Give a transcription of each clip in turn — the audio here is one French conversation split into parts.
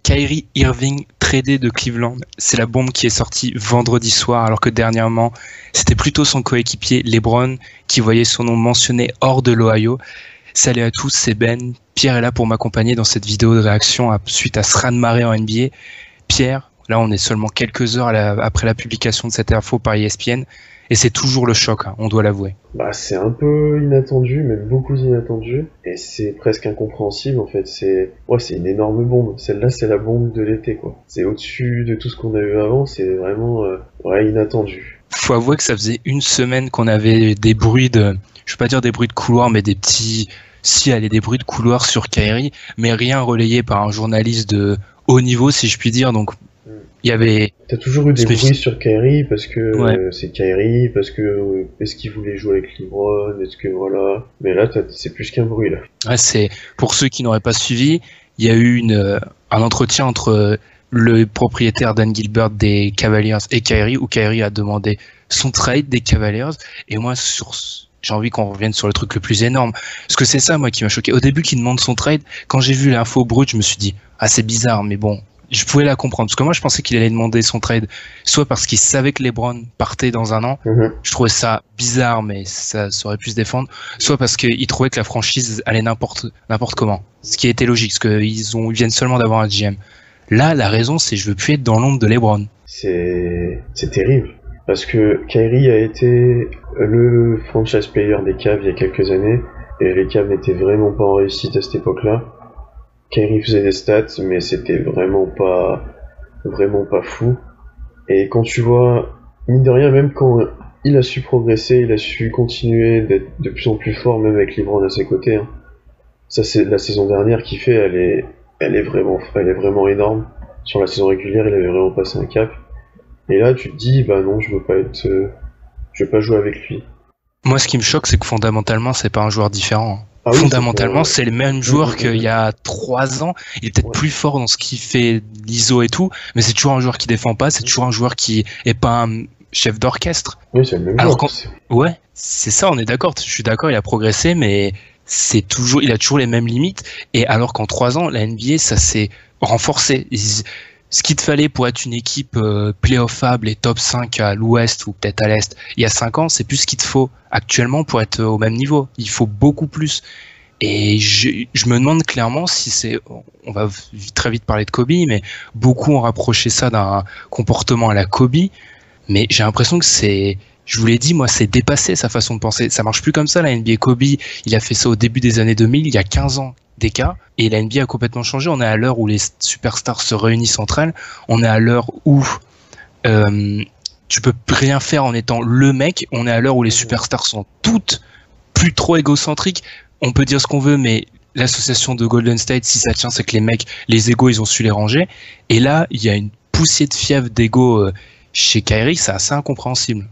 Kyrie Irving tradé de Cleveland. C'est la bombe qui est sortie vendredi soir, alors que dernièrement, c'était plutôt son coéquipier LeBron qui voyait son nom mentionné hors de l'Ohio. Salut à tous, c'est Ben. Pierre est là pour m'accompagner dans cette vidéo de réaction suite à ce raz-de-marée en NBA. Pierre, là on est seulement quelques heures après la publication de cette info par ESPN, et c'est toujours le choc, hein, on doit l'avouer. C'est un peu inattendu, même beaucoup inattendu, et c'est presque incompréhensible en fait. C'est une énorme bombe. Celle-là, c'est la bombe de l'été, quoi. C'est au-dessus de tout ce qu'on a eu avant. C'est vraiment inattendu. Faut avouer que ça faisait une semaine qu'on avait des bruits je vais pas dire des bruits de couloir, mais des bruits de couloir sur Kyrie, mais rien relayé par un journaliste de haut niveau, si je puis dire. Donc il y avait. T'as toujours eu des bruits sur Kyrie parce que c'est Kyrie, parce que est-ce qu'il voulait jouer avec LeBron, est-ce que voilà. Mais là, c'est plus qu'un bruit là. Ouais, c'est pour ceux qui n'auraient pas suivi, il y a eu un entretien entre le propriétaire Dan Gilbert des Cavaliers et Kyrie, où Kyrie a demandé son trade des Cavaliers. Et moi, j'ai envie qu'on revienne sur le truc le plus énorme, parce que c'est ça moi qui m'a choqué. Au début qu'il demande son trade, quand j'ai vu l'info brute, je me suis dit c'est bizarre, mais bon. Je pouvais la comprendre, parce que moi je pensais qu'il allait demander son trade, soit parce qu'il savait que LeBron partait dans un an, je trouvais ça bizarre, mais ça aurait pu se défendre, soit parce qu'il trouvait que la franchise allait n'importe comment, ce qui était logique, parce qu'ils viennent seulement d'avoir un GM. Là, la raison, c'est je veux plus être dans l'ombre de LeBron. C'est terrible, parce que Kyrie a été le franchise player des Cavs il y a quelques années, et les Cavs n'étaient vraiment pas en réussite à cette époque-là. Kyrie faisait des stats, mais c'était vraiment pas fou. Et quand tu vois, mine de rien, même quand il a su progresser, il a su continuer d'être de plus en plus fort, même avec LeBron à ses côtés. Hein. Ça, c'est la saison dernière qu'il fait, elle est vraiment énorme. Sur la saison régulière, il avait vraiment passé un cap. Et là, tu te dis, non, je veux pas jouer avec lui. Moi, ce qui me choque, c'est que fondamentalement, c'est pas un joueur différent. Fondamentalement, c'est le même joueur qu'il y a 3 ans. Il est peut-être plus fort dans ce qu'il fait, l'ISO et tout, mais c'est toujours un joueur qui défend pas, c'est toujours un joueur qui est pas un chef d'orchestre. Oui, c'est le même joueur. Ouais, c'est ça, on est d'accord, je suis d'accord, il a progressé, mais il a toujours les mêmes limites, et alors qu'en 3 ans, la NBA, ça s'est renforcé. Ce qu'il te fallait pour être une équipe playoffable et top 5 à l'ouest ou peut-être à l'est il y a 5 ans, c'est plus ce qu'il te faut actuellement pour être au même niveau. Il faut beaucoup plus. Et je me demande clairement si on va très vite parler de Kobe, mais beaucoup ont rapproché ça d'un comportement à la Kobe, mais j'ai l'impression que je vous l'ai dit, moi, c'est dépassé sa façon de penser. Ça marche plus comme ça, la NBA. Kobe, il a fait ça au début des années 2000, il y a 15 ans d'écart, et la NBA a complètement changé. On est à l'heure où les superstars se réunissent entre elles. On est à l'heure où tu peux rien faire en étant le mec. On est à l'heure où les superstars sont toutes plus trop égocentriques. On peut dire ce qu'on veut, mais l'association de Golden State, si ça tient, c'est que les mecs, les égos, ils ont su les ranger. Et là, il y a une poussée de fièvre d'ego chez Kyrie, c'est assez incompréhensible.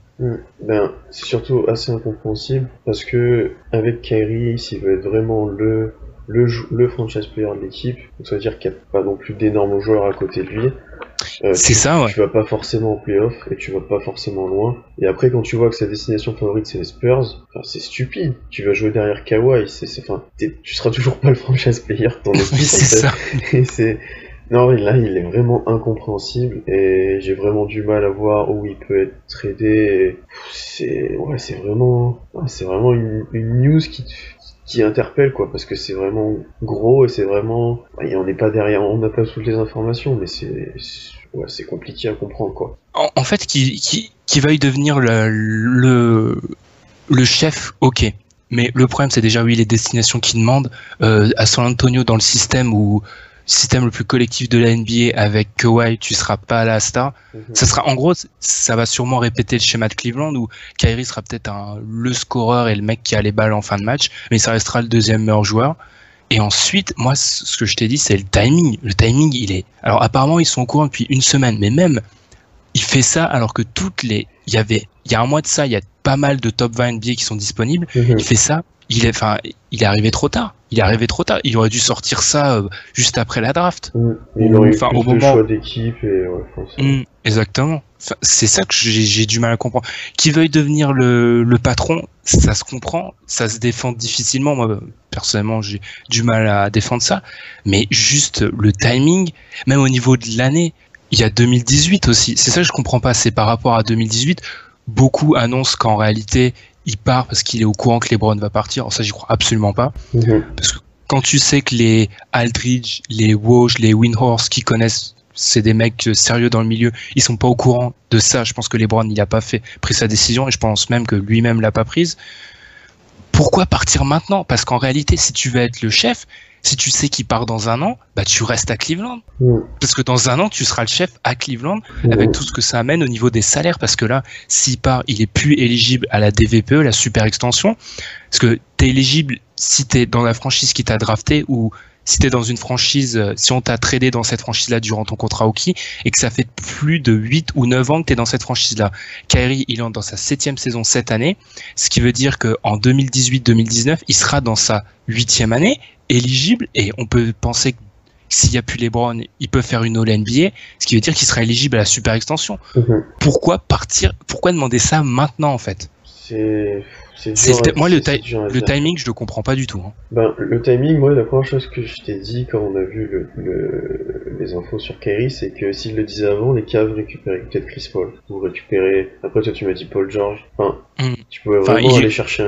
C'est surtout assez incompréhensible parce que avec Kyrie, s'il veut être vraiment le franchise player de l'équipe, donc ça veut dire qu'il n'y a pas non plus d'énormes joueurs à côté de lui. Tu vas pas forcément en playoff et tu vas pas forcément loin. Et après, quand tu vois que sa destination favorite c'est les Spurs, c'est stupide. Tu vas jouer derrière Kawhi, tu seras toujours pas le franchise player de ton équipe. Oui, c'est ça. Non, là, il est vraiment incompréhensible et j'ai vraiment du mal à voir où il peut être tradé. C'est vraiment une news qui interpelle, quoi, parce que c'est vraiment gros et c'est vraiment, et on n'est pas derrière, on n'a pas toutes les informations, mais c'est compliqué à comprendre, quoi. En fait, qui veuille devenir le chef, ok. Mais le problème, c'est déjà, oui, les destinations qu'il demande, à San Antonio, dans le système le plus collectif de la NBA avec Kawhi, tu seras pas à la star. Ça sera, en gros, ça va sûrement répéter le schéma de Cleveland où Kyrie sera peut-être le scoreur et le mec qui a les balles en fin de match, mais ça restera le deuxième meilleur joueur. Et ensuite, moi, ce que je t'ai dit, c'est le timing. Le timing, alors apparemment, ils sont au courant depuis une semaine, mais même, il fait ça alors que il y a un mois de ça, il y a pas mal de top 20 NBA qui sont disponibles. Il fait ça. Il est arrivé trop tard. Il aurait dû sortir ça juste après la draft. Il aurait eu plus de choix d'équipe et exactement. Enfin, c'est ça que j'ai du mal à comprendre. Qui veuille devenir le patron, ça se comprend, ça se défend difficilement. Moi, personnellement, j'ai du mal à défendre ça. Mais juste le timing, même au niveau de l'année, il y a 2018 aussi. C'est ça que je comprends pas. C'est par rapport à 2018, beaucoup annoncent qu'en réalité, il part parce qu'il est au courant que LeBron va partir. Alors ça, j'y crois absolument pas. Parce que quand tu sais que les Aldridge, les Woj, les Windhorst qui connaissent, c'est des mecs sérieux dans le milieu, ils sont pas au courant de ça. Je pense que LeBron, il a pas pris sa décision et je pense même que lui-même l'a pas prise. Pourquoi partir maintenant? Parce qu'en réalité, si tu veux être le chef, si tu sais qu'il part dans un an, bah tu restes à Cleveland. Parce que dans un an, tu seras le chef à Cleveland avec tout ce que ça amène au niveau des salaires. Parce que là, s'il part, il est plus éligible à la DVPE, la super extension. Parce que t'es éligible si t'es dans la franchise qui t'a drafté ou si t'es dans une franchise, si on t'a tradé dans cette franchise-là durant ton contrat rookie et que ça fait plus de 8 ou 9 ans que t'es dans cette franchise-là. Kyrie, il entre dans sa 7e saison cette année, ce qui veut dire qu'en 2018-2019, il sera dans sa 8e année, éligible, et on peut penser que s'il n'y a plus LeBron, il peut faire une All-NBA, ce qui veut dire qu'il sera éligible à la super extension. Pourquoi partir? Pourquoi demander ça maintenant, en fait? Moi, le timing, je le comprends pas du tout. Hein. Ben, le timing, moi, la première chose que je t'ai dit quand on a vu les infos sur Kyrie, c'est que s'ils le disaient avant, les Cavs récupéraient peut-être Chris Paul, ou récupérer. Après, toi, tu m'as dit Paul George. Enfin, tu pouvais vraiment aller chercher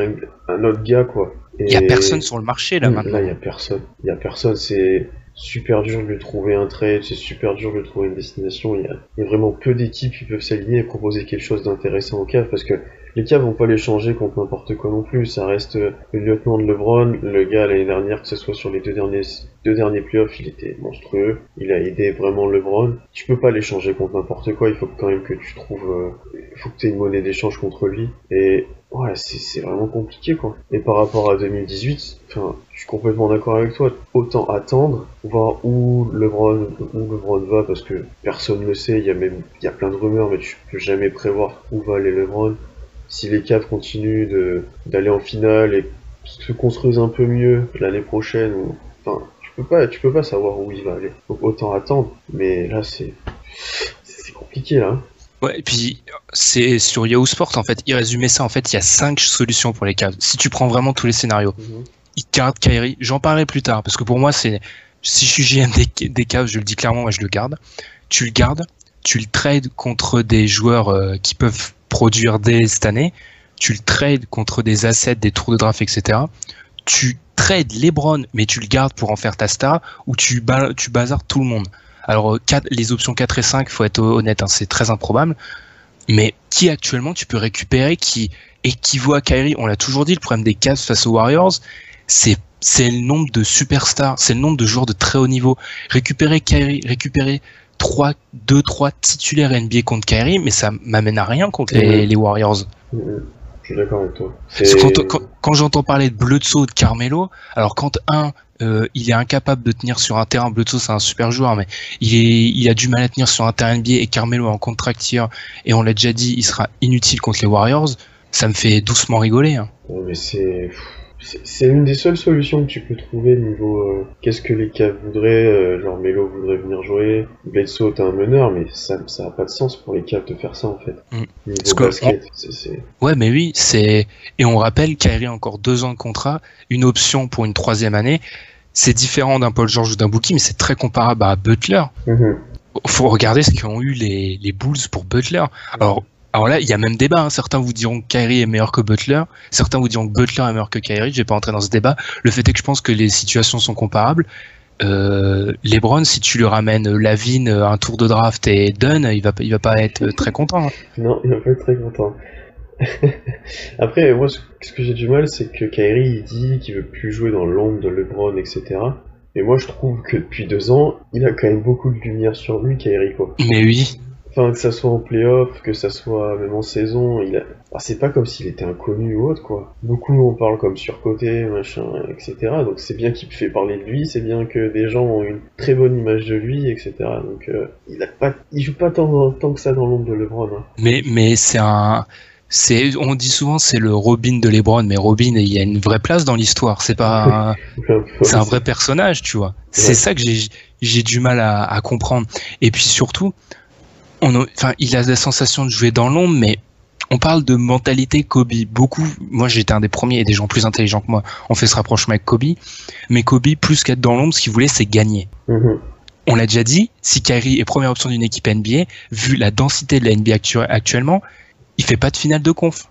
un autre gars, quoi. Il y a personne sur le marché, là, maintenant. Là, il y a personne. Il y a personne, c'est super dur de lui trouver un trade, c'est super dur de lui trouver une destination. Il y a vraiment peu d'équipes qui peuvent s'aligner et proposer quelque chose d'intéressant aux Cavs, parce que les Cavs vont pas les changer contre n'importe quoi non plus. Ça reste le lieutenant de LeBron. Le gars, l'année dernière, que ce soit sur les deux derniers playoffs, il était monstrueux. Il a aidé vraiment LeBron. Tu peux pas les changer contre n'importe quoi. Il faut quand même que tu trouves, il faut que tu aies une monnaie d'échange contre lui. Et ouais, c'est vraiment compliqué, quoi. Et par rapport à 2018, enfin, je suis complètement d'accord avec toi. Autant attendre, voir où LeBron va, parce que personne ne le sait. Il y a plein de rumeurs, mais tu peux jamais prévoir où va aller LeBron. Si les Cavs continuent d'aller en finale et se construisent un peu mieux l'année prochaine, enfin, tu peux pas savoir où il va aller. Donc autant attendre, mais là c'est compliqué là. Ouais, et puis c'est sur Yahoo Sport en fait, il résumait ça en fait, il y a 5 solutions pour les Cavs. Si tu prends vraiment tous les scénarios, ils gardent Kyrie, j'en parlerai plus tard parce que pour moi si je suis GM des Cavs, je le dis clairement, moi je le garde. Tu le gardes, tu le trades contre des joueurs qui peuvent produire dès cette année, tu le trades contre des assets, des tours de draft, etc. Tu trades LeBron, mais tu le gardes pour en faire ta star, ou tu bazardes tout le monde. Alors, les options 4 et 5, faut être honnête, hein, c'est très improbable, mais qui actuellement tu peux récupérer qui équivaut à Kyrie? On l'a toujours dit, le problème des Cavs face aux Warriors, c'est le nombre de superstars, c'est le nombre de joueurs de très haut niveau. Récupérer Kyrie, récupérer 2-3 titulaires NBA contre Kyrie, mais ça m'amène à rien contre les Warriors. Je suis d'accord avec toi. Quand j'entends parler de Bledsoe, de Carmelo, alors quand il est incapable de tenir sur un terrain, Bledsoe c'est un super joueur, mais il a du mal à tenir sur un terrain NBA et Carmelo en contract year, et on l'a déjà dit, il sera inutile contre les Warriors, ça me fait doucement rigoler. Hein. Ouais, mais c'est une des seules solutions que tu peux trouver niveau qu'est-ce que les Cavs voudraient, genre Melo voudrait venir jouer, Bledsoe t'es un meneur, mais ça a pas de sens pour les Cavs de faire ça en fait. Niveau basket, Ouais, mais oui, et on rappelle Kyrie a encore 2 ans de contrat, une option pour une 3e année. C'est différent d'un Paul George ou d'un Bookie, mais c'est très comparable à Butler. Faut regarder ce qu'ont eu les Bulls pour Butler. Alors là, il y a même débat. Hein. Certains vous diront que Kyrie est meilleur que Butler. Certains vous diront que Butler est meilleur que Kyrie. Je vais pas entrer dans ce débat. Le fait est que je pense que les situations sont comparables. LeBron, si tu lui ramènes Lavine, un tour de draft et Dunn, il va pas être très content. Hein. Non, il va pas être très content. Après, moi, ce que j'ai du mal, c'est que Kyrie, il dit qu'il veut plus jouer dans l'ombre de LeBron, etc. Et moi, je trouve que depuis 2 ans, il a quand même beaucoup de lumière sur lui, Kyrie, quoi. Mais oui. Enfin, que ça soit en playoff, que ça soit même en saison, c'est pas comme s'il était inconnu ou autre, quoi. Beaucoup en parlent comme surcoté, machin, etc. Donc c'est bien qu'il fait parler de lui, c'est bien que des gens ont une très bonne image de lui, etc. Donc il joue pas tant que ça dans l'ombre de LeBron. Hein. Mais on dit souvent c'est le Robin de LeBron, mais Robin, il y a une vraie place dans l'histoire. C'est pas, c'est un vrai personnage, tu vois. C'est ça que j'ai du mal à comprendre. Et puis surtout, enfin, il a la sensation de jouer dans l'ombre, mais on parle de mentalité Kobe. Moi j'étais un des premiers et des gens plus intelligents que moi. On fait ce rapprochement avec Kobe, mais Kobe, plus qu'être dans l'ombre, ce qu'il voulait, c'est gagner. On l'a déjà dit, si Kyrie est première option d'une équipe NBA, vu la densité de la NBA actuellement, il fait pas de finale de conf.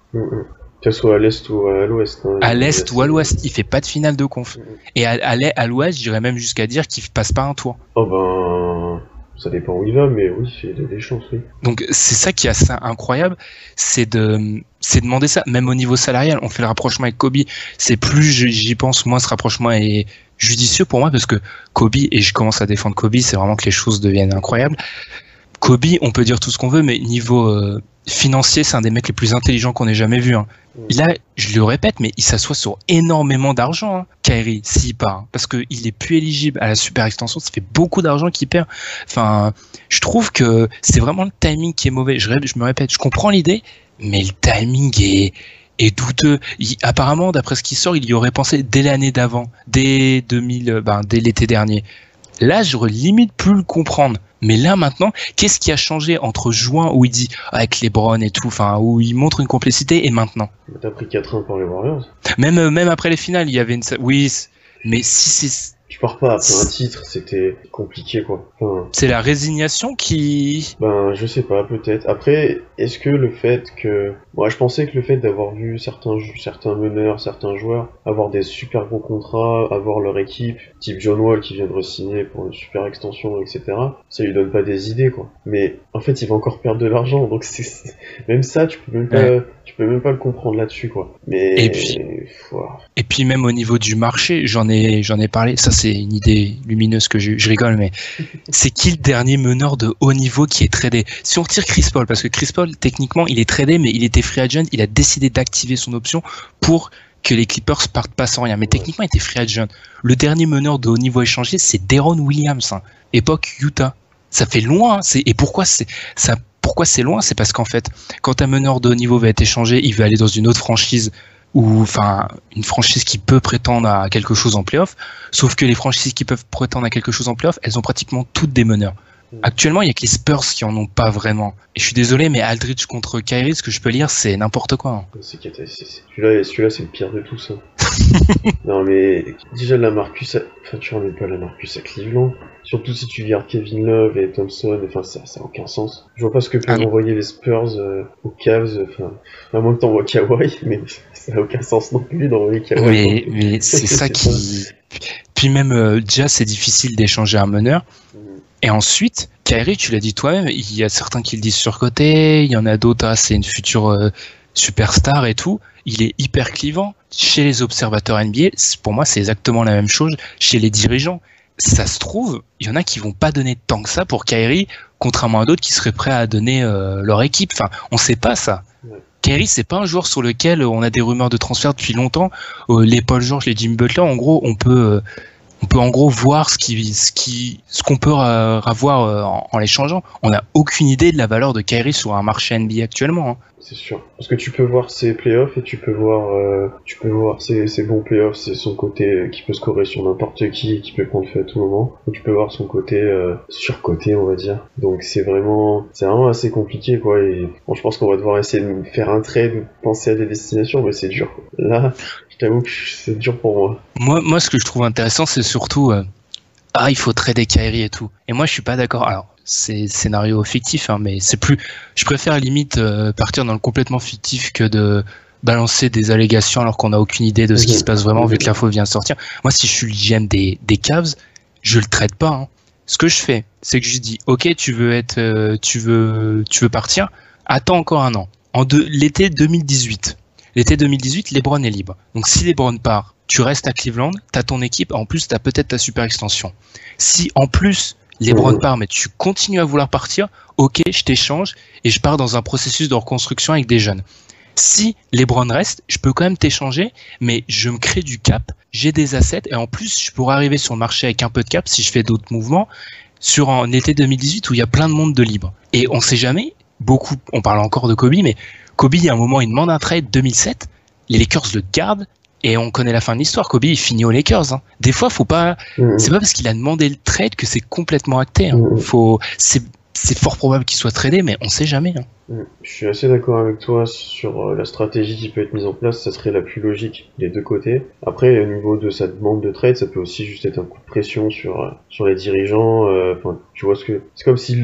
Que ce soit à l'Est ou à l'Ouest. Hein, à l'Est ou à l'Ouest, il fait pas de finale de conf. Et à l'Ouest, j'irais même jusqu'à dire qu'il passe pas un tour. Oh ben, ça dépend où il va, mais oui, il a des chances, oui. Donc c'est ça qui est assez incroyable, c'est de demander ça, même au niveau salarial. On fait le rapprochement avec Kobe, c'est plus j'y pense, moins ce rapprochement est judicieux pour moi, parce que Kobe, et je commence à défendre Kobe, c'est vraiment que les choses deviennent incroyables. Kobe, on peut dire tout ce qu'on veut, mais niveau financier, c'est un des mecs les plus intelligents qu'on ait jamais vu. Hein. Là, je le répète, mais il s'assoit sur énormément d'argent, hein, Kyrie, s'il part. Hein, parce qu'il est plus éligible à la super extension, ça fait beaucoup d'argent qu'il perd. Enfin, je trouve que c'est vraiment le timing qui est mauvais. Je me répète, je comprends l'idée, mais le timing est douteux. Apparemment, d'après ce qui sort, il y aurait pensé dès l'année d'avant, dès l'été dernier. Là, j'aurais limite pu le comprendre. Mais là, maintenant, qu'est-ce qui a changé entre juin, où il dit avec LeBron et tout, enfin, où il montre une complicité, et maintenant? T'as pris 4-1 pour les Warriors. Même après les finales, il y avait une... Oui, mais si c'est... Tu pars pas après un titre, c'était compliqué, quoi. Enfin, c'est la résignation qui... Ben, je sais pas, peut-être. Après, est-ce que le fait que... Moi, je pensais que le fait d'avoir vu certains meneurs, certains joueurs avoir des super gros contrats, avoir leur équipe, type John Wall qui vient de re-signer pour une super extension, etc., ça lui donne pas des idées, quoi. Mais, en fait, il va encore perdre de l'argent, donc même ça, tu peux même pas le comprendre là-dessus, quoi. Mais... Et puis même au niveau du marché, j'en ai parlé, ça c'est une idée lumineuse que je rigole, mais c'est qui le dernier meneur de haut niveau qui est tradé? Si on retire Chris Paul, parce que Chris Paul, techniquement, il est tradé, mais il était free agent, il a décidé d'activer son option pour que les Clippers partent pas sans rien. Mais techniquement, il était free agent. Le dernier meneur de haut niveau échangé, c'est Deron Williams, hein, époque Utah. Ça fait loin, hein, et pourquoi c'est loin? C'est parce qu'en fait, quand un meneur de haut niveau va être échangé, il va aller dans une autre franchise, ou enfin une franchise qui peut prétendre à quelque chose en playoff, sauf que les franchises qui peuvent prétendre à quelque chose en playoff, elles ont pratiquement toutes des meneurs. Actuellement, il y a que les Spurs qui en ont pas vraiment. Et je suis désolé, mais Aldridge contre Kyrie, ce que je peux lire, c'est n'importe quoi. Hein. Celui-là, c'est le pire de tout, ça. Non, mais déjà, tu remets pas la Marcus à Cleveland. Surtout si tu vires Kevin Love et Thompson, enfin, ça a aucun sens. Je vois pas ce que peuvent envoyer les Spurs aux Cavs, à moins que t'envoies Kawhi, mais ça a aucun sens non plus d'envoyer Kawhi. Mais c'est ça qui... Puis même, déjà, c'est difficile d'échanger un meneur. Et ensuite, Kyrie, tu l'as dit toi-même, il y a certains qui le disent surcoté, il y en a d'autres, c'est une future superstar et tout. Il est hyper clivant. Chez les observateurs NBA, pour moi, c'est exactement la même chose. Chez les dirigeants, ça se trouve, il y en a qui vont pas donner tant que ça pour Kyrie, contrairement à d'autres qui seraient prêts à donner leur équipe. Enfin, on sait pas ça. Ouais. Kyrie, c'est pas un joueur sur lequel on a des rumeurs de transfert depuis longtemps. Les Paul George, les Jimmy Butler, en gros, on peut en gros voir ce qu'on peut avoir en l'échangeant. On n'a aucune idée de la valeur de Kyrie sur un marché NBA actuellement. Hein. C'est sûr. Parce que tu peux voir ses playoffs et tu peux voir ses bons playoffs, c'est son côté qui peut scorer sur n'importe qui peut prendre feu à tout moment. Ou tu peux voir son côté surcoté, on va dire. Donc c'est vraiment assez compliqué, quoi. Et bon, je pense qu'on va devoir essayer de faire un trade, penser à des destinations, mais c'est dur. Là, je t'avoue que c'est dur pour moi. Moi, ce que je trouve intéressant, c'est surtout il faut trader Kyrie et tout. Et moi, je suis pas d'accord. Alors, c'est scénario fictif, hein, mais c'est plus. Je préfère limite partir dans le complètement fictif que de balancer des allégations alors qu'on n'a aucune idée de ce qui se passe vraiment vu que l'info vient de sortir. Moi, si je suis le GM des Cavs, je le traite pas. Hein. Ce que je fais, c'est que je dis, ok, tu veux partir, attends encore un an. L'été 2018. L'été 2018, LeBron est libre. Donc si LeBron part, tu restes à Cleveland, t'as ton équipe, en plus t'as peut-être ta super extension. Si en plus LeBron part, mais tu continues à vouloir partir, ok, je t'échange et je pars dans un processus de reconstruction avec des jeunes. Si LeBron reste, je peux quand même t'échanger, mais je me crée du cap, j'ai des assets et en plus je pourrais arriver sur le marché avec un peu de cap si je fais d'autres mouvements sur un été 2018 où il y a plein de monde de libre. Et on sait jamais, on parle encore de Kobe, mais Kobe, il y a un moment, il demande un trade 2007, les Lakers le gardent et on connaît la fin de l'histoire. Kobe, il finit aux Lakers. Hein. Des fois, faut pas. C'est pas parce qu'il a demandé le trade que c'est complètement acté. Hein. c'est fort probable qu'il soit tradé, mais on sait jamais. Je suis assez d'accord avec toi sur la stratégie qui peut être mise en place, ça serait la plus logique des deux côtés. Après, au niveau de sa demande de trade, ça peut aussi juste être un coup de pression sur les dirigeants. Enfin, tu vois ce que c'est comme si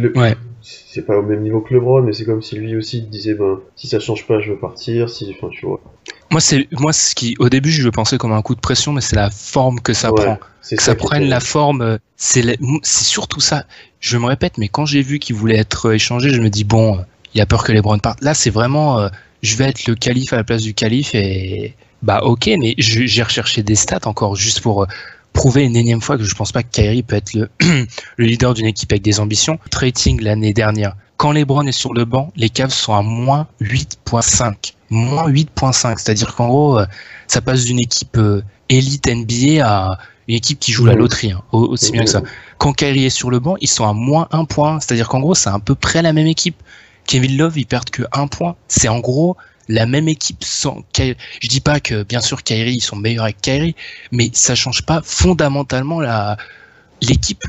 c'est pas au même niveau que LeBron, mais c'est comme si lui aussi disait si ça change pas, je veux partir. Enfin, tu vois. Moi, ce qui, au début, je le pensais comme un coup de pression, mais c'est la forme que ça prend. Que ça prenne la forme, c'est surtout ça. Je me répète, mais quand j'ai vu qu'il voulait être échangé, je me dis bon, il y a peur que LeBron parte. Là, c'est vraiment, je vais être le calife à la place du calife et ok, mais j'ai recherché des stats encore juste pour prouver une énième fois que je pense pas que Kyrie peut être le leader d'une équipe avec des ambitions. Rating l'année dernière, quand LeBron est sur le banc, les Cavs sont à moins 8.5. Moins 8.5, c'est-à-dire qu'en gros, ça passe d'une équipe élite NBA à une équipe qui joue la loterie, aussi bien que ça. Quand Kyrie est sur le banc, ils sont à moins 1 point, c'est-à-dire qu'en gros, c'est à peu près la même équipe. Kevin Love, ils perdent que 1 point. C'est en gros la même équipe sans Kyrie. Je dis pas que, bien sûr, Kyrie, ils sont meilleurs avec Kyrie, mais ça change pas fondamentalement l'équipe.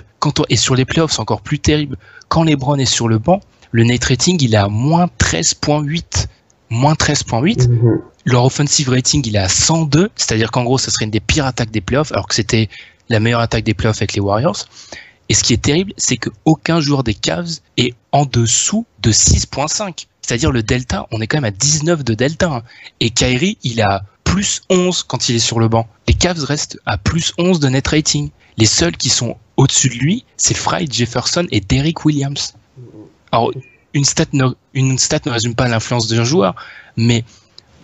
Et sur les playoffs, c'est encore plus terrible. Quand LeBron est sur le banc, le net rating, il est à moins 13.8. Moins 13.8. Leur offensive rating, il est à 102. C'est-à-dire qu'en gros, ça serait une des pires attaques des playoffs, alors que c'était la meilleure attaque des playoffs avec les Warriors. Et ce qui est terrible, c'est qu'aucun joueur des Cavs est en dessous de 6.5. C'est-à-dire le delta, on est quand même à 19 de delta. Et Kyrie, il a plus 11 quand il est sur le banc. Les Cavs restent à plus 11 de net rating. Les seuls qui sont au-dessus de lui, c'est Fry, Jefferson et Derrick Williams. Alors, une stat ne résume pas l'influence d'un joueur, mais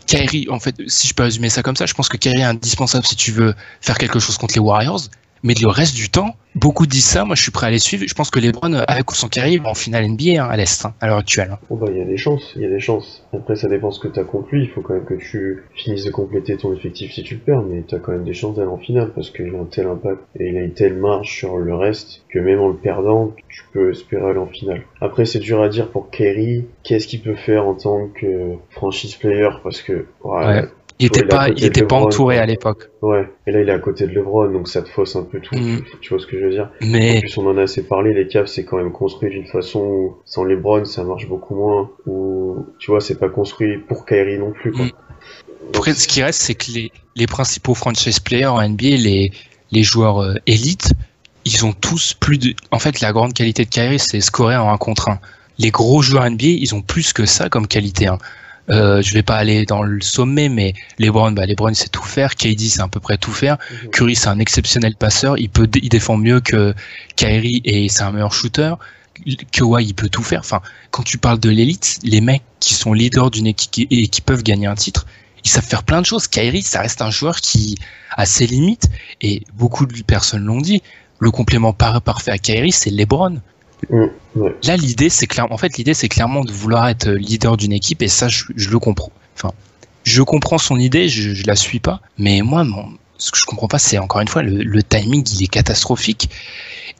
Kyrie, en fait, si je peux résumer ça comme ça, je pense que Kyrie est indispensable si tu veux faire quelque chose contre les Warriors, mais le reste du temps, beaucoup disent ça, moi je suis prêt à les suivre, je pense que LeBron, avec ou sans Kyrie, va en finale NBA à l'Est, à l'heure actuelle. Il y a des chances, Après ça dépend ce que t'as conclu, il faut quand même que tu finisses de compléter ton effectif si tu le perds, mais t'as quand même des chances d'aller en finale, parce qu'il a un tel impact, et il a une telle marge sur le reste, que même en le perdant, tu peux espérer aller en finale. Après c'est dur à dire pour Kyrie, qu'est-ce qu'il peut faire en tant que franchise player, parce que... Il était pas entouré à l'époque. Ouais, et là il est à côté de LeBron, donc ça te fausse un peu tout, tu vois ce que je veux dire. Mais... En plus on en a assez parlé, les Cavs c'est quand même construit d'une façon où sans LeBron ça marche beaucoup moins, ou tu vois c'est pas construit pour Kyrie non plus, quoi. Après ce qui reste c'est que les principaux franchise players en NBA, les joueurs élites, ils ont tous plus de... En fait la grande qualité de Kyrie c'est scorer en 1 contre 1. Les gros joueurs NBA ils ont plus que ça comme qualité, je vais pas aller dans le sommet, mais LeBron sait tout faire. KD sait à peu près tout faire. Curry c'est un exceptionnel passeur. Il défend mieux que Kyrie et c'est un meilleur shooter. Kawhi il peut tout faire. Enfin, quand tu parles de l'élite, les mecs qui sont leaders d'une équipe et qui peuvent gagner un titre, ils savent faire plein de choses. Kyrie, ça reste un joueur qui a ses limites et beaucoup de personnes l'ont dit. Le complément parfait à Kyrie, c'est LeBron. Là, l'idée, c'est clairement de vouloir être leader d'une équipe, et ça, je le comprends. Enfin, je comprends son idée, je la suis pas, mais moi, ce que je comprends pas, c'est encore une fois le timing, il est catastrophique.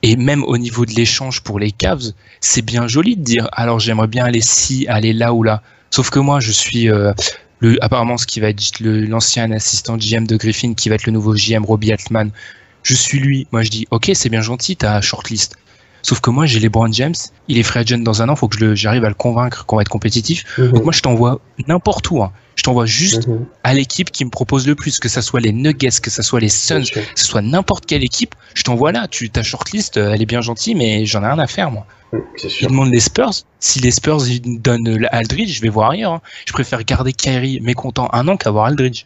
Et même au niveau de l'échange pour les Cavs, c'est bien joli de dire, alors j'aimerais bien aller là ou là. Sauf que moi, je suis apparemment ce qui va être l'ancien assistant GM de Griffin, qui va être le nouveau GM Robbie Altman. Je suis lui. Moi, je dis, ok, c'est bien gentil, ta shortlist. Sauf que moi, j'ai LeBron James, il est free agent dans un an, faut que j'arrive à le convaincre qu'on va être compétitif. Donc moi, je t'envoie n'importe où. Je t'envoie juste à l'équipe qui me propose le plus, que ça soit les Nuggets, que ça soit les Suns, que ce soit n'importe quelle équipe. Je t'envoie là. Ta shortlist, elle est bien gentille, mais j'en ai rien à faire, moi. C'est sûr. Ils demandent les Spurs. Si les Spurs ils donnent Aldridge, je vais voir ailleurs. Je préfère garder Kyrie mécontent 1 an qu'avoir Aldridge.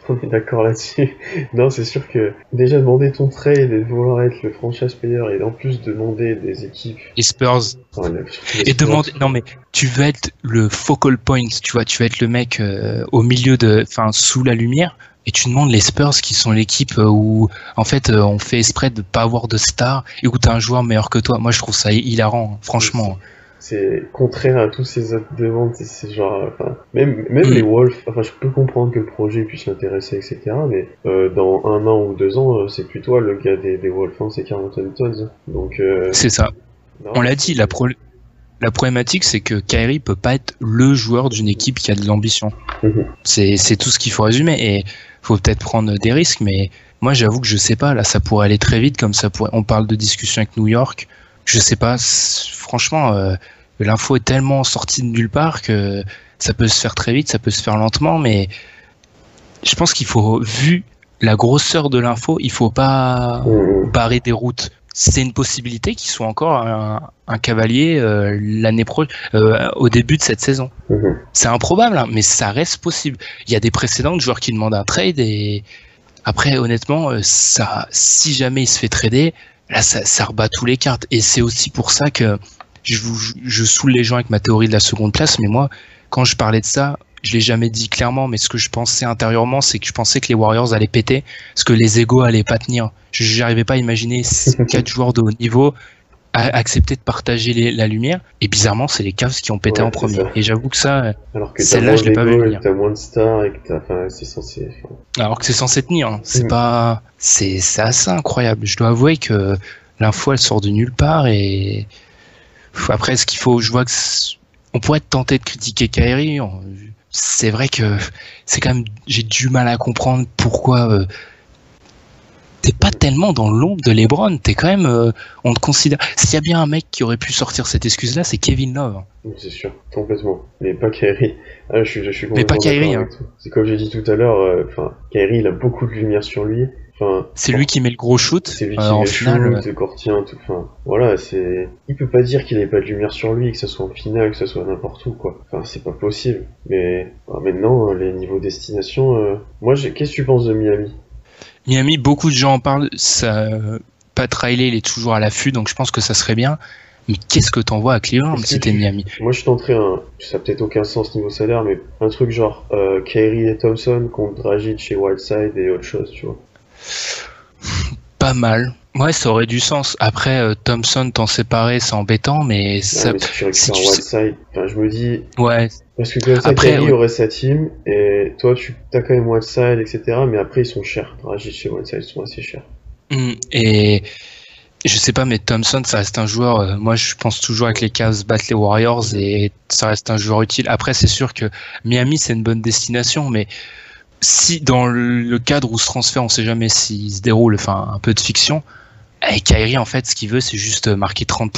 On est d'accord là-dessus. Non, c'est sûr que déjà demander ton trade et de vouloir être le franchise player et en plus demander des équipes. Les Spurs. Et demander. Non mais tu veux être le focal point, tu vois, tu veux être le mec au milieu sous la lumière. Et tu demandes les Spurs qui sont l'équipe où en fait on fait exprès de pas avoir de star et où t'as un joueur meilleur que toi. Moi je trouve ça hilarant, franchement. C'est contraire à tous ces autres demandes, c'est genre, même les Wolves, je peux comprendre que le projet puisse m'intéresser, etc. Mais dans 1 an ou 2 ans, c'est plus toi le gars des Wolves, c'est Karl Anthony Towns. Donc c'est ça. Non, on l'a dit, la problématique, c'est que Kyrie peut pas être le joueur d'une équipe qui a de l'ambition. C'est tout ce qu'il faut résumer. Et faut peut-être prendre des risques, mais moi, j'avoue que je sais pas. Là, ça pourrait aller très vite, comme ça pourrait. On parle de discussion avec New York. je sais pas, franchement, l'info est tellement sortie de nulle part que ça peut se faire très vite, ça peut se faire lentement, mais je pense qu'il faut, vu la grosseur de l'info, il faut pas barrer des routes. C'est une possibilité qu'il soit encore un cavalier l'année au début de cette saison. C'est improbable, hein, mais ça reste possible. Il y a des précédents de joueurs qui demandent un trade et après, honnêtement, ça, si jamais il se fait trader, là, ça rebat tous les cartes. Et c'est aussi pour ça que je saoule les gens avec ma théorie de la seconde place, mais moi, quand je parlais de ça, je l'ai jamais dit clairement, mais ce que je pensais intérieurement, c'est que je pensais que les Warriors allaient péter, parce que les égos allaient pas tenir. J'arrivais pas à imaginer 4 joueurs de haut niveau accepter de partager la lumière, et bizarrement, c'est les Cavs qui ont pété en premier. Et j'avoue que ça, celle-là, je l'ai pas vu venir. T'as moins de stars et que c'est censé. Alors que c'est censé tenir, hein. C'est pas, c'est assez incroyable. Je dois avouer que l'info, elle sort de nulle part et après, ce qu'il faut, je vois que on pourrait être tenté de critiquer Kyrie. C'est vrai que c'est quand même, j'ai du mal à comprendre pourquoi t'es pas tellement dans l'ombre de LeBron. T'es quand même, on te considère. S'il y a bien un mec qui aurait pu sortir cette excuse-là, c'est Kevin Love. C'est sûr, complètement. Mais pas Kyrie. Ah, je suis mais pas Kyrie. Hein. C'est comme j'ai dit tout à l'heure. Kyrie, il a beaucoup de lumière sur lui. C'est lui qui met le gros shoot. C'est lui qui met le shoot, Courtien, tout. Voilà, c'est. Il peut pas dire qu'il ait pas de lumière sur lui, que ce soit en finale, que ce soit n'importe où, quoi. C'est pas possible. Mais maintenant, les niveaux destination. Moi, qu'est-ce que tu penses de Miami? Miami, beaucoup de gens en parlent. Pat Riley, il est toujours à l'affût, donc je pense que ça serait bien. Mais qu'est-ce que t'envoies à Cleveland si t'es Miami? Moi, je tenterais ça n'a peut-être aucun sens niveau salaire, mais un truc genre Kyrie et Thompson contre Dragic chez Whiteside et autre chose, tu vois. Pas mal. Ouais, ça aurait du sens. Après, Thompson t'en séparer, c'est embêtant, mais ça. Mais si tu récupères Whiteside, je me dis. Ouais. Parce que comme ça, après, Kyrie aurait sa team, et toi, t'as quand même Whiteside, etc. Mais après, ils sont chers. Dragic et Whiteside sont assez chers. Et je sais pas, mais Thompson, ça reste un joueur. Moi, je pense toujours que les Cavs battent les Warriors et ça reste un joueur utile. Après, c'est sûr que Miami, c'est une bonne destination, mais si dans le cadre où ce transfert, on sait jamais s'il se déroule, un peu de fiction, et Kyrie, en fait, ce qu'il veut, c'est juste marquer 30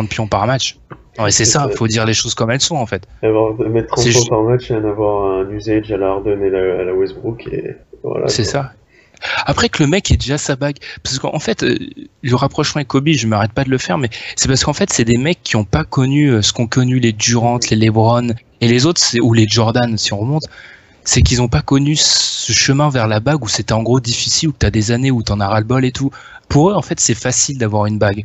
pions par match. Ouais, c'est ça, faut dire les choses comme elles sont, en fait. Mettre 30 pions par match et en avoir un usage à la Harden et à la Westbrook, et voilà. C'est ça. Après que le mec ait déjà sa bague, parce qu'en fait, le rapprochement avec Kobe, je m'arrête pas de le faire, mais c'est parce qu'en fait, c'est des mecs qui ont pas connu ce qu'ont connu les Durant, les LeBron, et les autres, ou les Jordan, si on remonte, c'est qu'ils ont pas connu ce chemin vers la bague où c'était en gros difficile, où t'as des années où t'en as ras-le-bol et tout. Pour eux, en fait, c'est facile d'avoir une bague.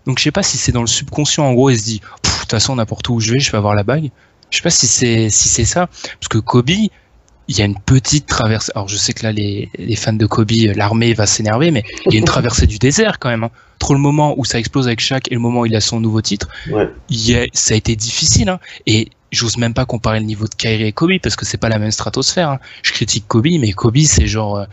Donc je sais pas si c'est dans le subconscient, en gros, ils se disent, de toute façon, n'importe où je vais avoir la bague. Je sais pas si c'est ça, parce que Kobe, il y a une petite traversée. Alors je sais que là, les fans de Kobe, l'armée va s'énerver, mais il y a une traversée du désert quand même. Hein. Entre le moment où ça explose avec Shaq et le moment où il a son nouveau titre, ça a été difficile. Hein. Et j'ose même pas comparer le niveau de Kyrie et Kobe parce que c'est pas la même stratosphère. Hein. Je critique Kobe, mais Kobe c'est genre,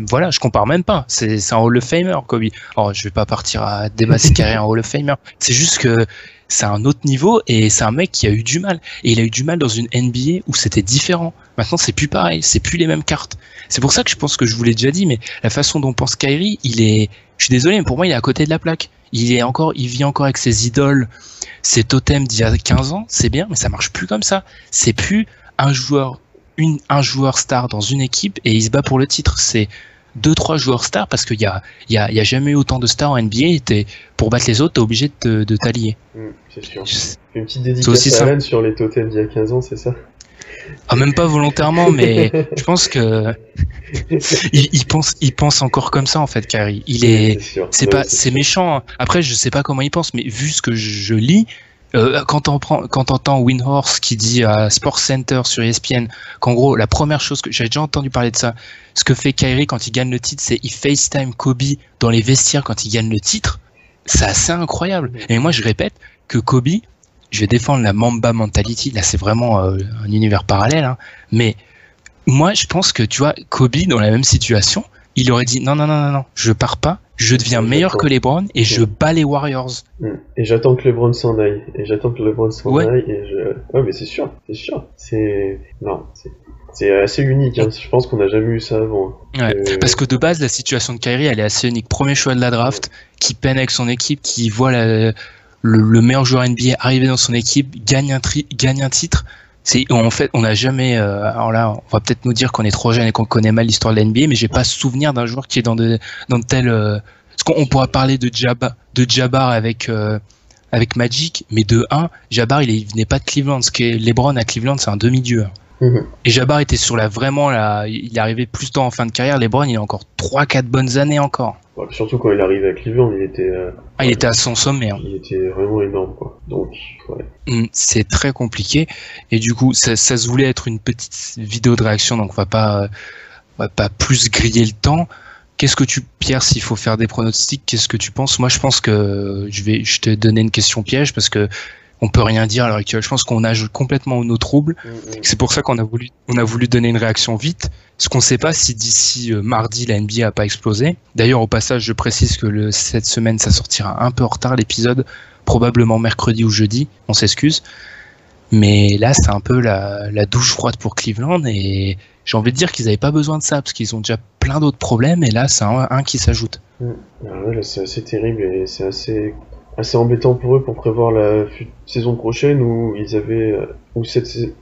voilà, je compare même pas. C'est un Hall of Famer, Kobe. Alors je vais pas partir à débattre si Kyrie est un Hall of Famer. C'est juste que c'est un autre niveau et c'est un mec qui a eu du mal. Et il a eu du mal dans une NBA où c'était différent. Maintenant c'est plus pareil, c'est plus les mêmes cartes. C'est pour ça que je pense que je vous l'ai déjà dit, mais la façon dont pense Kyrie, je suis désolé, mais pour moi il est à côté de la plaque. Il vit encore avec ses idoles, ses totems d'il y a 15 ans, c'est bien, mais ça marche plus comme ça. C'est plus un joueur star dans une équipe et il se bat pour le titre. C'est 2-3 joueurs stars parce qu'il y a jamais eu autant de stars en NBA. Pour battre les autres, t'es obligé de t'allier. C'est sûr. Une petite dédicace à Allen sur les totems d'il y a 15 ans, c'est ça? Ah, même pas volontairement, mais je pense que il pense encore comme ça en fait, Kyrie. C'est méchant. Hein. Après, je sais pas comment il pense, mais vu ce que je lis, quand t'entends Windhorst qui dit à Sports Center sur ESPN qu'en gros la première chose que j'avais déjà entendu parler de ça, ce que fait Kyrie quand il gagne le titre, c'est il FaceTime Kobe dans les vestiaires quand il gagne le titre. C'est assez incroyable. Et moi, je répète que Kobe, je vais défendre la Mamba mentality. Là, c'est vraiment un univers parallèle. Hein. Mais moi, je pense que, tu vois, Kobe, dans la même situation, il aurait dit non, je pars pas, je deviens meilleur que LeBron et je bats les Warriors. Et j'attends que LeBron s'en aille. Ouais, mais c'est sûr. C'est assez unique. Hein. Je pense qu'on n'a jamais eu ça avant. Ouais. Parce que de base, la situation de Kyrie, elle est assez unique. Premier choix de la draft, qui peine avec son équipe, qui voit le meilleur joueur NBA arriver dans son équipe, gagne un titre. En fait, on n'a jamais. Alors là, on va peut-être nous dire qu'on est trop jeune et qu'on connaît mal l'histoire de la NBA, mais j'ai pas souvenir d'un joueur qui est dans de tel. Parce qu'on pourra parler de Jabbar avec Magic, mais de 1, Jabbar il venait pas de Cleveland. Ce que LeBron à Cleveland, c'est un demi-dieu. Et Jabbar était sur il est arrivé plus tôt en fin de carrière. LeBron, il a encore 3-4 bonnes années encore. Ouais, surtout quand il arrive à Cleveland, il était. Il était à son sommet. Hein. Il était vraiment énorme, quoi. Donc, ouais. C'est très compliqué. Et du coup, ça se voulait être une petite vidéo de réaction, donc on va pas plus griller le temps. Qu'est-ce que Pierre, s'il faut faire des pronostics, qu'est-ce que tu penses? Moi, je pense que je te donner une question piège parce que on peut rien dire à l'heure actuelle. Je pense qu'on nage complètement au nos troubles. C'est pour ça qu'on a voulu donner une réaction vite. Ce qu'on ne sait pas si d'ici mardi la NBA a pas explosé. D'ailleurs, au passage, je précise que cette semaine, ça sortira un peu en retard l'épisode, probablement mercredi ou jeudi. On s'excuse. Mais là, c'est un peu la douche froide pour Cleveland et j'ai envie de dire qu'ils n'avaient pas besoin de ça parce qu'ils ont déjà plein d'autres problèmes et là, c'est un qui s'ajoute. Ouais, là, c'est assez terrible et c'est assez embêtant pour eux pour prévoir la saison prochaine où ils avaient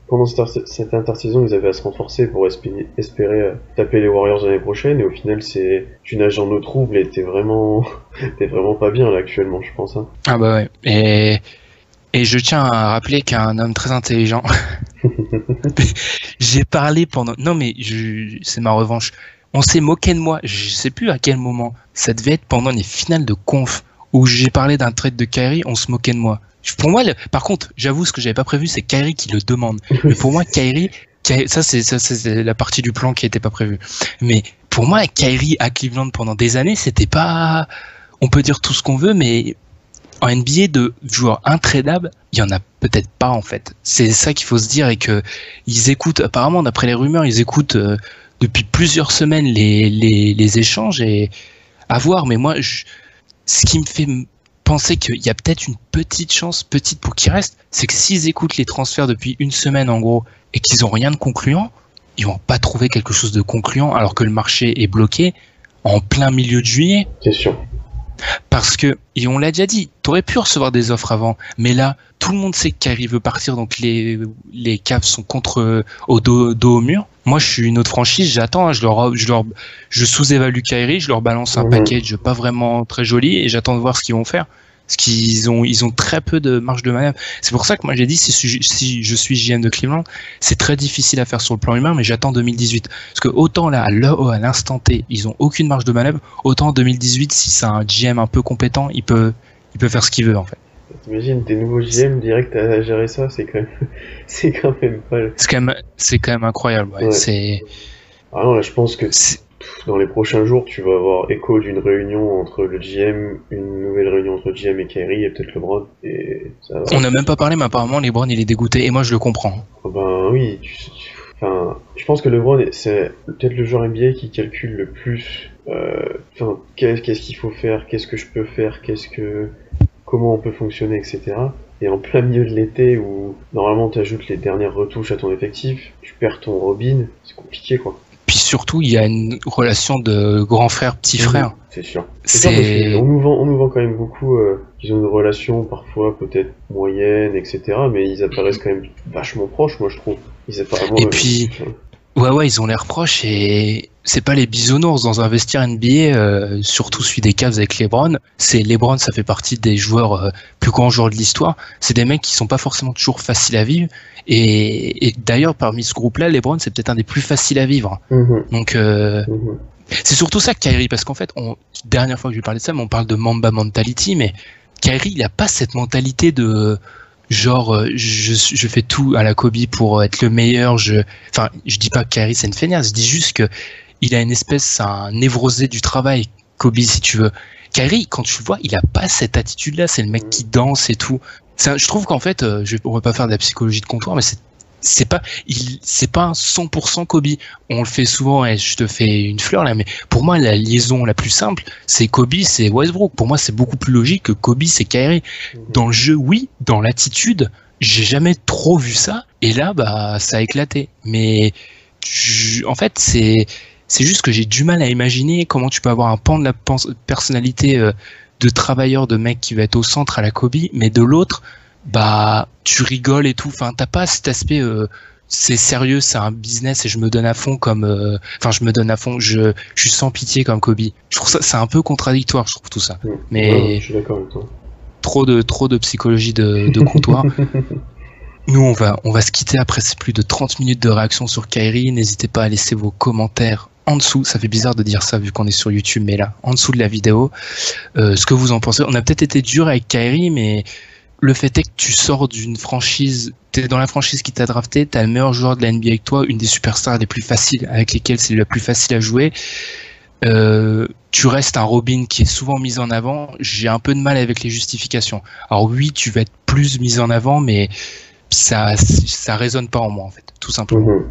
pendant cette intersaison ils avaient à se renforcer pour espérer taper les Warriors l'année prochaine et au final tu nages dans nos troubles et t'es vraiment pas bien là actuellement, je pense. Hein. Ah bah ouais. Et je tiens à rappeler qu'un homme très intelligent j'ai parlé pendant non mais c'est ma revanche, on s'est moqué de moi, je sais plus à quel moment, ça devait être pendant les finales de conf où j'ai parlé d'un trade de Kyrie, on se moquait de moi. Pour moi, par contre, j'avoue, ce que j'avais pas prévu, c'est Kyrie qui le demande. Mais pour moi, Kyrie, ça c'est la partie du plan qui était pas prévue. Mais pour moi, Kyrie à Cleveland pendant des années, c'était pas. On peut dire tout ce qu'on veut, mais en NBA de joueurs intradables, il y en a peut-être pas en fait. C'est ça qu'il faut se dire et que ils écoutent. Apparemment, d'après les rumeurs, ils écoutent depuis plusieurs semaines les échanges et à voir. Mais moi, ce qui me fait penser qu'il y a peut-être une petite chance, petite pour qu'il reste, c'est que s'ils écoutent les transferts depuis une semaine en gros et qu'ils ont rien de concluant, ils vont pas trouver quelque chose de concluant alors que le marché est bloqué en plein milieu de juillet. C'est sûr. Parce que, et on l'a déjà dit, t'aurais pu recevoir des offres avant, mais là, tout le monde sait que Kyrie veut partir, donc les Cavs sont dos au mur. Moi, je suis une autre franchise, j'attends, hein, je sous-évalue Kyrie, je leur balance un package pas vraiment très joli et j'attends de voir ce qu'ils vont faire. Parce qu'ils ont très peu de marge de manœuvre. C'est pour ça que moi j'ai dit, si je suis GM de Cleveland, c'est très difficile à faire sur le plan humain, mais j'attends 2018. Parce que autant là, à l'instant T, ils ont aucune marge de manœuvre, autant en 2018, si c'est un GM un peu compétent, il peut faire ce qu'il veut en fait. T'imagines des nouveaux GM direct à gérer ça, c'est quand même pas. C'est quand même incroyable. Ouais. Ah non, là je pense que dans les prochains jours, tu vas avoir écho d'une réunion entre le GM, une nouvelle réunion entre GM et Kyrie et peut-être LeBron. Et ça va. On n'a même pas parlé, mais apparemment LeBron il est dégoûté et moi je le comprends. Ben oui, je pense que LeBron c'est peut-être le joueur NBA qui calcule le plus. Qu'est-ce qu'il faut faire, qu'est-ce que je peux faire, comment on peut fonctionner, etc. Et en plein milieu de l'été où normalement tu ajoutes les dernières retouches à ton effectif, tu perds ton Robin, c'est compliqué quoi. Puis surtout, il y a une relation de grand frère, petit frère. C'est sûr. On nous vend quand même beaucoup qu'ils ont une relation parfois peut-être moyenne, etc. Mais ils apparaissent quand même vachement proches, moi je trouve. Et puis, ouais, ils ont l'air proches et c'est pas les bisounours dans un vestiaire NBA, surtout celui des Cavs avec LeBron. LeBron, ça fait partie des joueurs plus grands joueurs de l'histoire. C'est des mecs qui sont pas forcément toujours faciles à vivre. Et d'ailleurs, parmi ce groupe-là, LeBron, c'est peut-être un des plus faciles à vivre. Donc, c'est surtout ça, Kyrie, parce qu'en fait, dernière fois que je lui parlais de ça, mais on parle de Mamba mentality, mais Kyrie, il a pas cette mentalité de genre, je fais tout à la Kobe pour être le meilleur. Je dis pas que Kyrie c'est une feignasse, je dis juste que il a un névrosé du travail, Kobe si tu veux. Kyrie, quand tu le vois, il a pas cette attitude-là. C'est le mec qui danse et tout. Je trouve qu'en fait, on va pas faire de la psychologie de comptoir, mais c'est pas un 100% Kobe. On le fait souvent et je te fais une fleur là, mais pour moi la liaison la plus simple, c'est Kobe, c'est Westbrook. Pour moi, c'est beaucoup plus logique que Kobe, c'est Kyrie. Dans le jeu, oui, dans l'attitude, j'ai jamais trop vu ça. Et là, bah, ça a éclaté. Mais en fait, c'est juste que j'ai du mal à imaginer comment tu peux avoir un pan de la personnalité de travailleur, de mec qui va être au centre à la Kobe, mais de l'autre, bah, tu rigoles et tout. Enfin, t'as pas cet aspect, c'est sérieux, c'est un business et je me donne à fond comme, je me donne à fond, je suis sans pitié comme Kobe. Je trouve ça, c'est un peu contradictoire, je trouve tout ça. Mais ouais, je suis d'accord avec toi. Trop de psychologie de comptoir. Nous, on va se quitter après plus de 30 minutes de réaction sur Kyrie. N'hésitez pas à laisser vos commentaires en dessous. Ça fait bizarre de dire ça vu qu'on est sur YouTube, mais là, en dessous de la vidéo, ce que vous en pensez. On a peut-être été dur avec Kyrie, mais le fait est que tu sors d'une franchise, t'es dans la franchise qui t'a drafté, t'as le meilleur joueur de la NBA avec toi, une des superstars les plus faciles, avec lesquelles c'est le plus facile à jouer. Tu restes un Robin qui est souvent mis en avant. J'ai un peu de mal avec les justifications. Alors oui, tu vas être plus mis en avant, mais ça résonne pas en moi, en fait, tout simplement.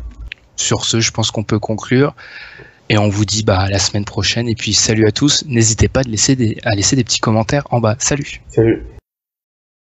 Sur ce, je pense qu'on peut conclure. Et on vous dit à la semaine prochaine. Et puis salut à tous. N'hésitez pas à laisser des petits commentaires en bas. Salut. Salut.